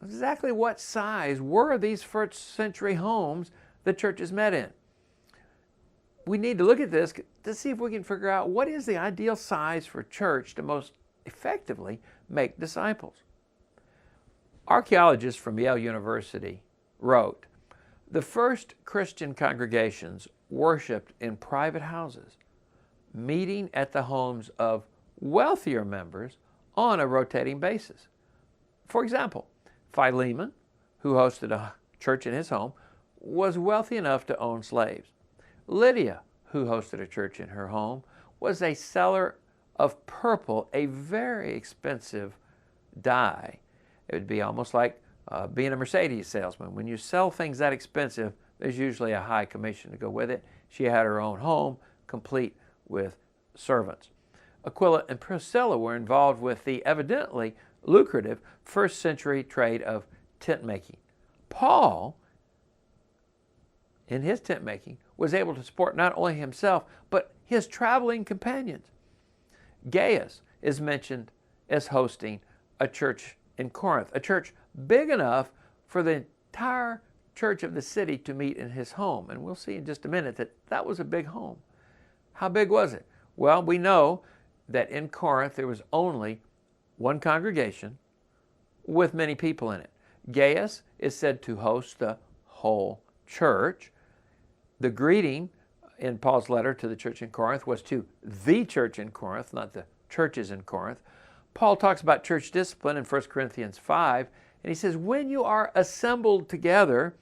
exactly what size were these first century homes the churches met in? We need to look at this to see if we can figure out what is the ideal size for church to most effectively make disciples. Archaeologists from Yale University wrote, the first Christian congregations worshiped in private houses, meeting at the homes of wealthier members on a rotating basis. For example, Philemon, who hosted a church in his home, was wealthy enough to own slaves. Lydia, who hosted a church in her home, was a seller of purple, a very expensive dye. It would be almost like being a Mercedes salesman. When you sell things that expensive, there's usually a high commission to go with it. She had her own home, complete with servants. Aquila and Priscilla were involved with the evidently lucrative first century trade of tent making. Paul, in his tent making, was able to support not only himself, but his traveling companions. Gaius is mentioned as hosting a church in Corinth, a church big enough for the entire church of the city to meet in his home. And we'll see in just a minute that that was a big home. How big was it? Well, we know that in Corinth there was only one congregation with many people in it. Gaius is said to host the whole church. The greeting in Paul's letter to the church in Corinth was to the church in Corinth, not the churches in Corinth. Paul talks about church discipline in 1 Corinthians 5, and he says, when you are assembled together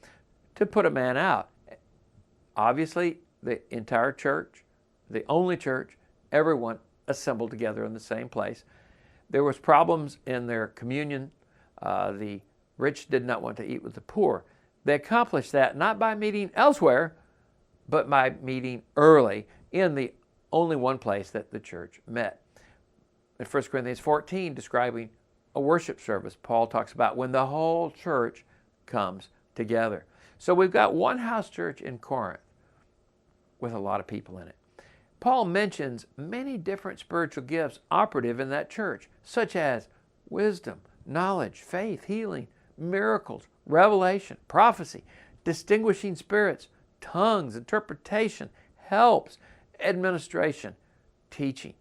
to put a man out. Obviously, the entire church, the only church, everyone assembled together in the same place. There was problems in their communion. The rich did not want to eat with the poor. They accomplished that not by meeting elsewhere, but by meeting early in the only one place that the church met. In 1 Corinthians 14, describing a worship service, Paul talks about when the whole church comes together. So we've got one house church in Corinth with a lot of people in it. Paul mentions many different spiritual gifts operative in that church, such as wisdom, knowledge, faith, healing, miracles, revelation, prophecy, distinguishing spirits, tongues, interpretation, helps, administration, teaching.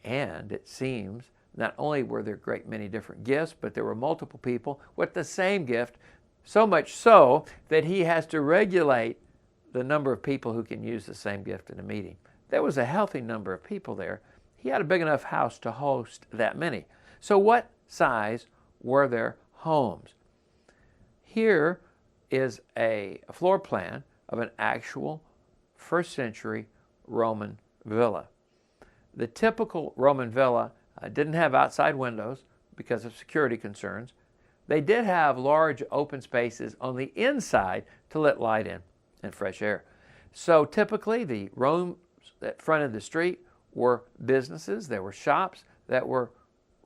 And it seems not only were there a great many different gifts, but there were multiple people with the same gift, so much so that he has to regulate the number of people who can use the same gift in a meeting. There was a healthy number of people there. He had a big enough house to host that many. So what size were their homes? Here is a floor plan of an actual first century Roman villa. The typical Roman villa didn't have outside windows because of security concerns. They did have large open spaces on the inside to let light in and fresh air. So typically the rooms that fronted the street were businesses. There were shops that were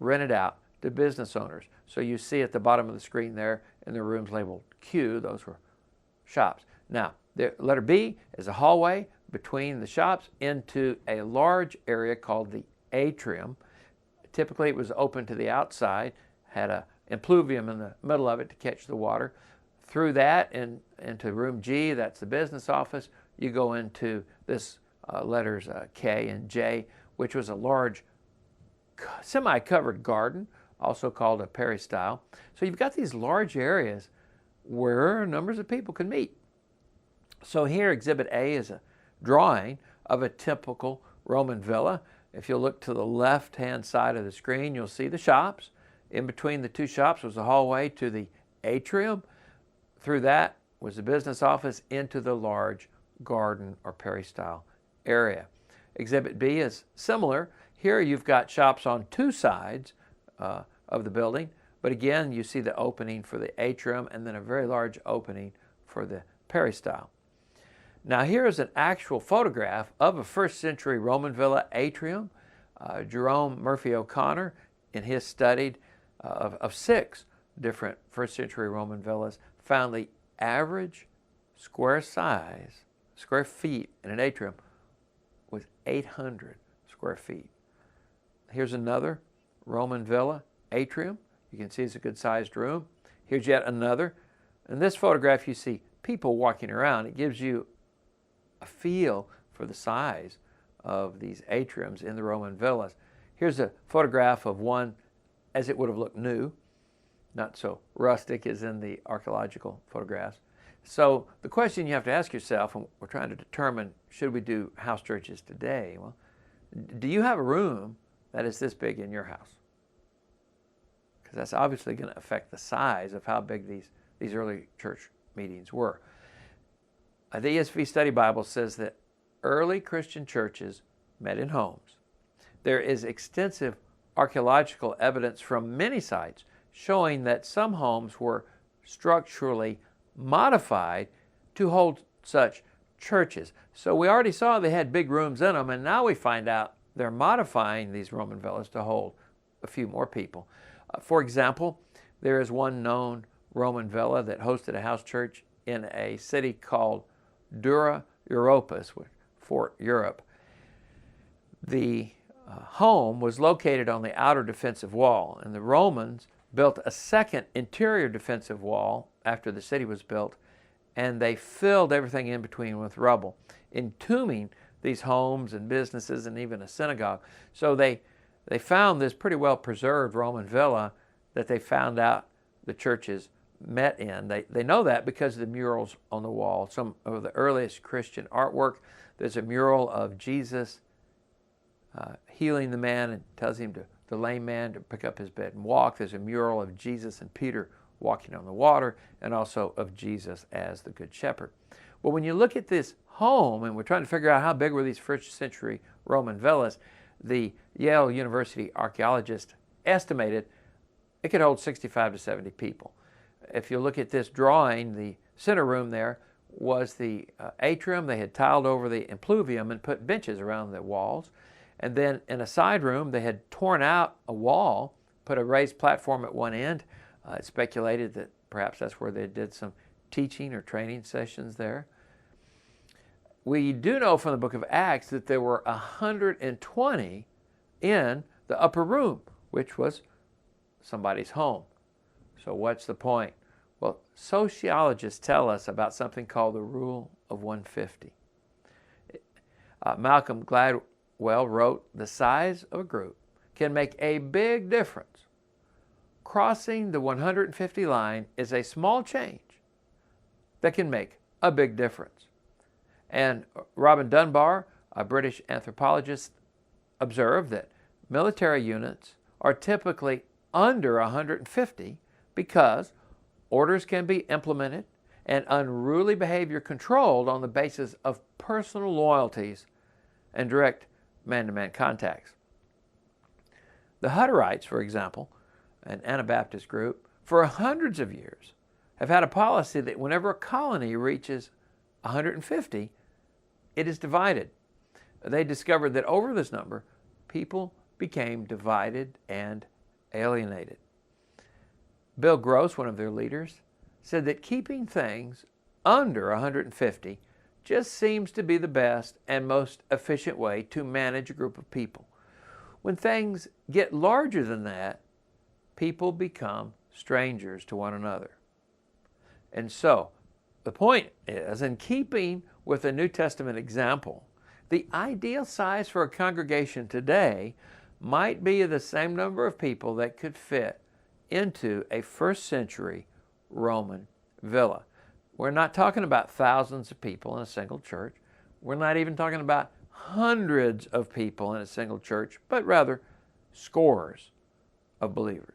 rented out to business owners. So you see at the bottom of the screen there in the rooms labeled Q, those were shops. Now, the letter B is a hallway between the shops into a large area called the atrium. Typically it was open to the outside, had an impluvium in the middle of it to catch the water. Through that and into room G, that's the business office, you go into this letters K and J, which was a large semi-covered garden, also called a peristyle. So you've got these large areas where numbers of people can meet. So here Exhibit A is a drawing of a typical Roman villa. If you look to the left-hand side of the screen, you'll see the shops. In between the two shops was the hallway to the atrium. Through that was the business office into the large garden or peristyle area. Exhibit B is similar. Here you've got shops on two sides of the building, but again you see the opening for the atrium and then a very large opening for the peristyle. Now here is an actual photograph of a first century Roman villa atrium. Jerome Murphy O'Connor, in his study of 6 different first century Roman villas, found the average square feet in an atrium was 800 square feet. Here's another Roman villa atrium. You can see it's a good-sized room. Here's yet another. In this photograph, you see people walking around. It gives you a feel for the size of these atriums in the Roman villas. Here's a photograph of one as it would have looked new, not so rustic as in the archaeological photographs. So the question you have to ask yourself, and we're trying to determine, should we do house churches today? Well, do you have a room that is this big in your house? Because that's obviously going to affect the size of how big these early church meetings were. The ESV Study Bible says that early Christian churches met in homes. There is extensive archaeological evidence from many sites showing that some homes were structurally modified to hold such churches. So we already saw they had big rooms in them, and now we find out they're modifying these Roman villas to hold a few more people. For example, there is one known Roman villa that hosted a house church in a city called Dura Europus, Fort Europe. The home was located on the outer defensive wall, and the Romans built a second interior defensive wall after the city was built, and they filled everything in between with rubble, entombing these homes and businesses and even a synagogue. So they found this pretty well preserved Roman villa that they found out the churches met in. They know that because of the murals on the wall. Some of the earliest Christian artwork, there's a mural of Jesus healing the man and tells him the lame man to pick up his bed and walk. There's a mural of Jesus and Peter walking on the water, and also of Jesus as the Good Shepherd. Well, when you look at this home, and we're trying to figure out how big were these first century Roman villas, the Yale University archaeologist estimated it could hold 65 to 70 people. If you look at this drawing, the center room there was the atrium. They had tiled over the impluvium and put benches around the walls. And then in a side room, they had torn out a wall, put a raised platform at one end. It's speculated that perhaps that's where they did some teaching or training sessions there. We do know from the book of Acts that there were 120 in the upper room, which was somebody's home. So what's the point? Well, sociologists tell us about something called the rule of 150. Malcolm Gladwell wrote, "The size of a group can make a big difference. Crossing the 150 line is a small change that can make a big difference." And Robin Dunbar, a British anthropologist, observed that military units are typically under 150 because orders can be implemented and unruly behavior controlled on the basis of personal loyalties and direct man-to-man contacts. The Hutterites, for example, an Anabaptist group, for hundreds of years have had a policy that whenever a colony reaches 150, it is divided. They discovered that over this number, people became divided and alienated. Bill Gross, one of their leaders, said that keeping things under 150 just seems to be the best and most efficient way to manage a group of people. When things get larger than that, people become strangers to one another. And so, the point is, in keeping with the New Testament example, the ideal size for a congregation today might be the same number of people that could fit into a first century Roman villa. We're not talking about thousands of people in a single church. We're not even talking about hundreds of people in a single church, but rather scores of believers.